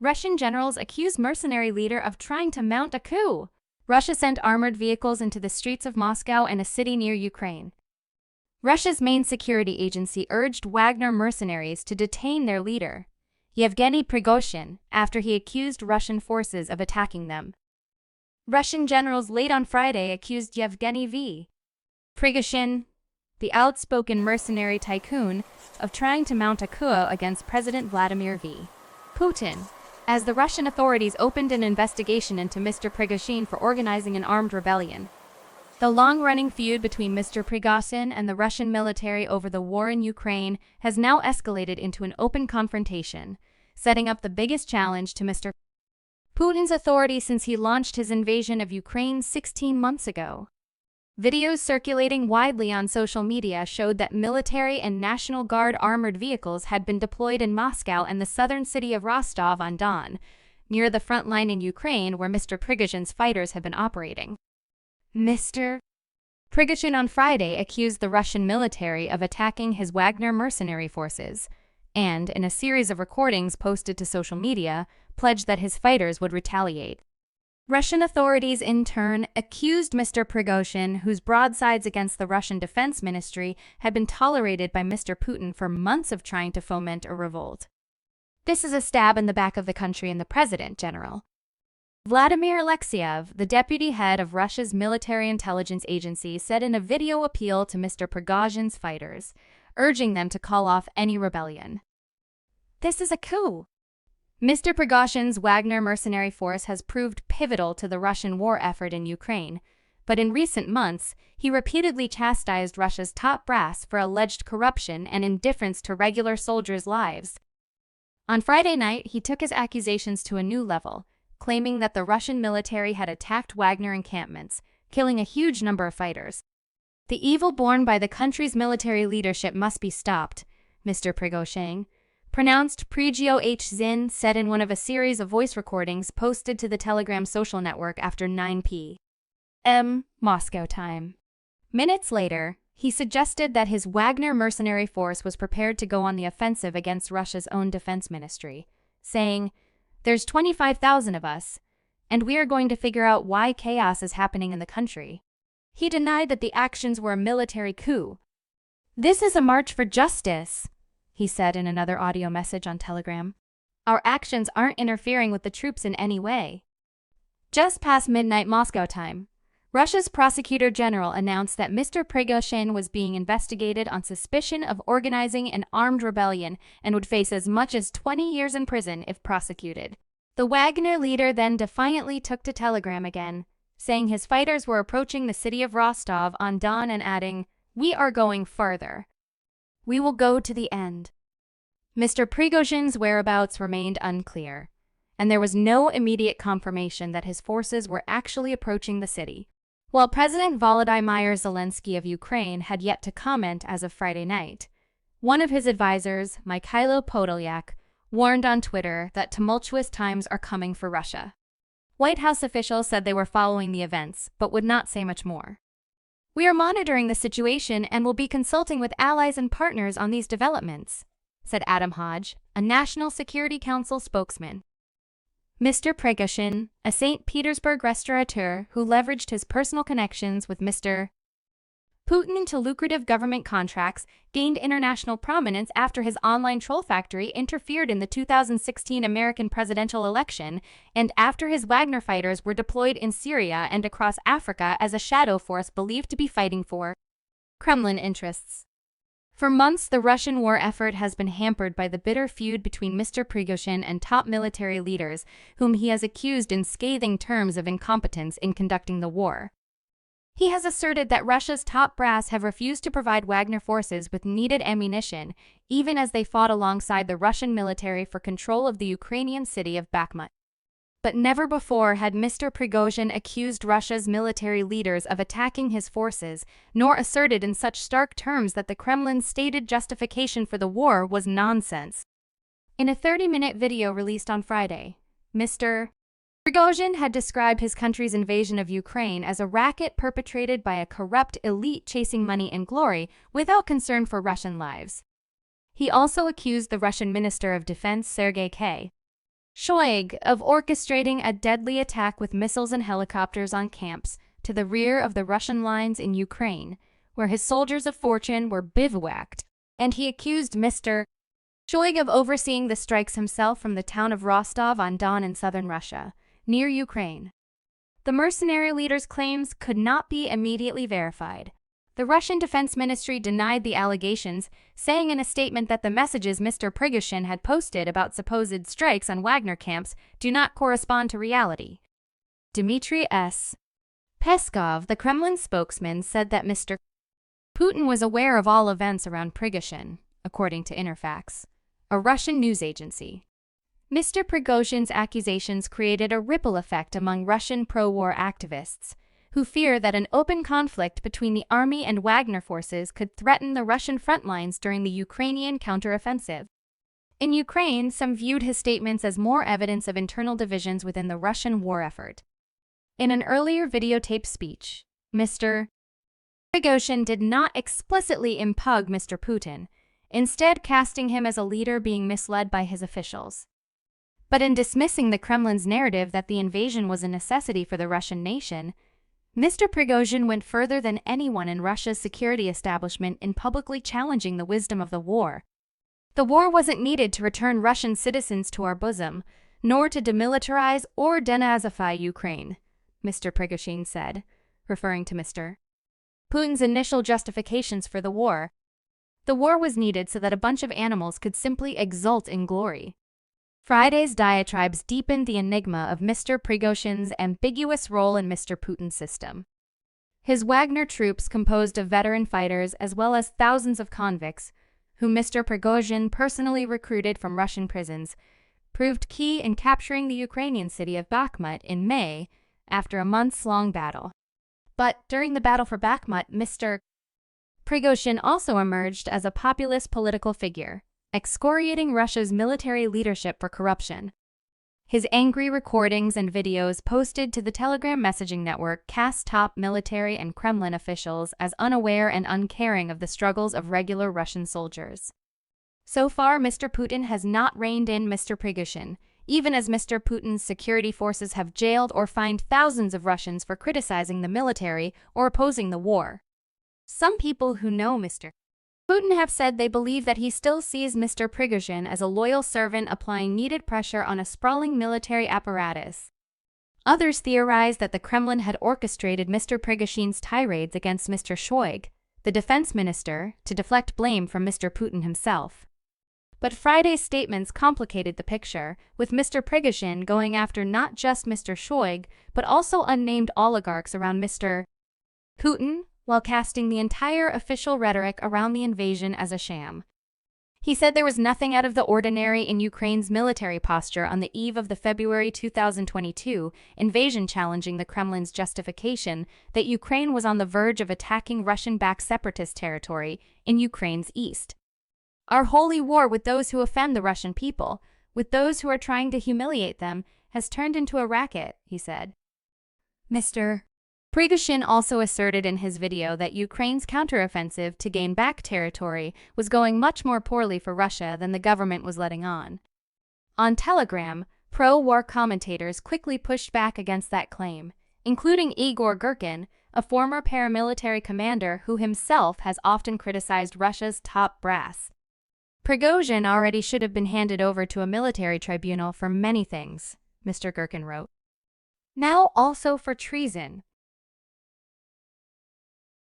Russian generals accuse mercenary leader of trying to mount a coup. Russia sent armored vehicles into the streets of Moscow and a city near Ukraine. Russia's main security agency urged Wagner mercenaries to detain their leader, Yevgeny Prigozhin, after he accused Russian forces of attacking them. Russian generals late on Friday accused Yevgeny Prigozhin, the outspoken mercenary tycoon, of trying to mount a coup against President Vladimir Putin, as the Russian authorities opened an investigation into Mr. Prigozhin for organizing an armed rebellion. The long-running feud between Mr. Prigozhin and the Russian military over the war in Ukraine has now escalated into an open confrontation, setting up the biggest challenge to Mr. Putin's authority since he launched his invasion of Ukraine 16 months ago. Videos circulating widely on social media showed that military and National Guard armored vehicles had been deployed in Moscow and the southern city of Rostov-on-Don, near the front line in Ukraine where Mr. Prigozhin's fighters have been operating. Mr. Prigozhin on Friday accused the Russian military of attacking his Wagner mercenary forces, and, in a series of recordings posted to social media, pledged that his fighters would retaliate. Russian authorities, in turn, accused Mr. Prigozhin, whose broadsides against the Russian Defense Ministry had been tolerated by Mr. Putin for months, of trying to foment a revolt. This is a stab in the back of the country and the president, General Vladimir Alexeyev, the deputy head of Russia's military intelligence agency, said in a video appeal to Mr. Prigozhin's fighters, urging them to call off any rebellion. This is a coup. Mr. Prigozhin's Wagner mercenary force has proved pivotal to the Russian war effort in Ukraine, but in recent months, he repeatedly chastised Russia's top brass for alleged corruption and indifference to regular soldiers' lives. On Friday night, he took his accusations to a new level, claiming that the Russian military had attacked Wagner encampments, killing a huge number of fighters. The evil borne by the country's military leadership must be stopped, Mr. Prigozhin, pronounced Prigozhin said in one of a series of voice recordings posted to the Telegram social network after 9 p.m. Moscow time. Minutes later, he suggested that his Wagner mercenary force was prepared to go on the offensive against Russia's own defense ministry, saying, "There's 25,000 of us, and we are going to figure out why chaos is happening in the country." He denied that the actions were a military coup. "This is a march for justice," he said in another audio message on Telegram. "Our actions aren't interfering with the troops in any way." Just past midnight Moscow time, Russia's prosecutor general announced that Mr. Prigozhin was being investigated on suspicion of organizing an armed rebellion and would face as much as 20 years in prison if prosecuted. The Wagner leader then defiantly took to Telegram again, saying his fighters were approaching the city of Rostov-on-Don and adding, "We are going further. We will go to the end." Mr. Prigozhin's whereabouts remained unclear, and there was no immediate confirmation that his forces were actually approaching the city. While President Volodymyr Zelensky of Ukraine had yet to comment as of Friday night, one of his advisors, Mikhailo Podolyak, warned on Twitter that tumultuous times are coming for Russia. White House officials said they were following the events, but would not say much more. "We are monitoring the situation and will be consulting with allies and partners on these developments," said Adam Hodge, a National Security Council spokesman. Mr. Prigozhin, a St. Petersburg restaurateur who leveraged his personal connections with Mr. Putin into lucrative government contracts, gained international prominence after his online troll factory interfered in the 2016 American presidential election and after his Wagner fighters were deployed in Syria and across Africa as a shadow force believed to be fighting for Kremlin interests. For months, the Russian war effort has been hampered by the bitter feud between Mr. Prigozhin and top military leaders, whom he has accused in scathing terms of incompetence in conducting the war. He has asserted that Russia's top brass have refused to provide Wagner forces with needed ammunition, even as they fought alongside the Russian military for control of the Ukrainian city of Bakhmut. But never before had Mr. Prigozhin accused Russia's military leaders of attacking his forces, nor asserted in such stark terms that the Kremlin's stated justification for the war was nonsense. In a 30-minute video released on Friday, Mr. Prigozhin had described his country's invasion of Ukraine as a racket perpetrated by a corrupt elite chasing money and glory without concern for Russian lives. He also accused the Russian Minister of Defense Sergei Shoigu of orchestrating a deadly attack with missiles and helicopters on camps to the rear of the Russian lines in Ukraine, where his soldiers of fortune were bivouacked, and he accused Mr. Shoigu of overseeing the strikes himself from the town of Rostov-on-Don in southern Russia, near Ukraine. The mercenary leader's claims could not be immediately verified. The Russian Defense Ministry denied the allegations, saying in a statement that the messages Mr. Prigozhin had posted about supposed strikes on Wagner camps do not correspond to reality. Dmitry S. Peskov, the Kremlin spokesman, said that Mr. Putin was aware of all events around Prigozhin, according to Interfax, a Russian news agency. Mr. Prigozhin's accusations created a ripple effect among Russian pro-war activists, who fear that an open conflict between the army and Wagner forces could threaten the Russian front lines during the Ukrainian counteroffensive. In Ukraine, some viewed his statements as more evidence of internal divisions within the Russian war effort. In an earlier videotaped speech, Mr. Prigozhin did not explicitly impugn Mr. Putin, instead casting him as a leader being misled by his officials. But in dismissing the Kremlin's narrative that the invasion was a necessity for the Russian nation, Mr. Prigozhin went further than anyone in Russia's security establishment in publicly challenging the wisdom of the war. The war wasn't needed to return Russian citizens to our bosom, nor to demilitarize or denazify Ukraine, Mr. Prigozhin said, referring to Mr. Putin's initial justifications for the war. The war was needed so that a bunch of animals could simply exult in glory. Friday's diatribes deepened the enigma of Mr. Prigozhin's ambiguous role in Mr. Putin's system. His Wagner troops, composed of veteran fighters as well as thousands of convicts, whom Mr. Prigozhin personally recruited from Russian prisons, proved key in capturing the Ukrainian city of Bakhmut in May after a months-long battle. But during the battle for Bakhmut, Mr. Prigozhin also emerged as a populist political figure, excoriating Russia's military leadership for corruption. His angry recordings and videos posted to the Telegram messaging network cast top military and Kremlin officials as unaware and uncaring of the struggles of regular Russian soldiers. So far, Mr. Putin has not reined in Mr. Prigozhin, even as Mr. Putin's security forces have jailed or fined thousands of Russians for criticizing the military or opposing the war. Some people who know Mr. Putin have said they believe that he still sees Mr. Prigozhin as a loyal servant applying needed pressure on a sprawling military apparatus. Others theorize that the Kremlin had orchestrated Mr. Prigozhin's tirades against Mr. Shoigu, the defense minister, to deflect blame from Mr. Putin himself. But Friday's statements complicated the picture, with Mr. Prigozhin going after not just Mr. Shoigu, but also unnamed oligarchs around Mr. Putin, while casting the entire official rhetoric around the invasion as a sham. He said there was nothing out of the ordinary in Ukraine's military posture on the eve of the February 2022 invasion, challenging the Kremlin's justification that Ukraine was on the verge of attacking Russian-backed separatist territory in Ukraine's east. Our holy war with those who offend the Russian people, with those who are trying to humiliate them, has turned into a racket, he said. Mr. Prigozhin also asserted in his video that Ukraine's counteroffensive to gain back territory was going much more poorly for Russia than the government was letting on. On Telegram, pro-war commentators quickly pushed back against that claim, including Igor Girkin, a former paramilitary commander who himself has often criticized Russia's top brass. Prigozhin already should have been handed over to a military tribunal for many things, Mr. Girkin wrote. Now also for treason.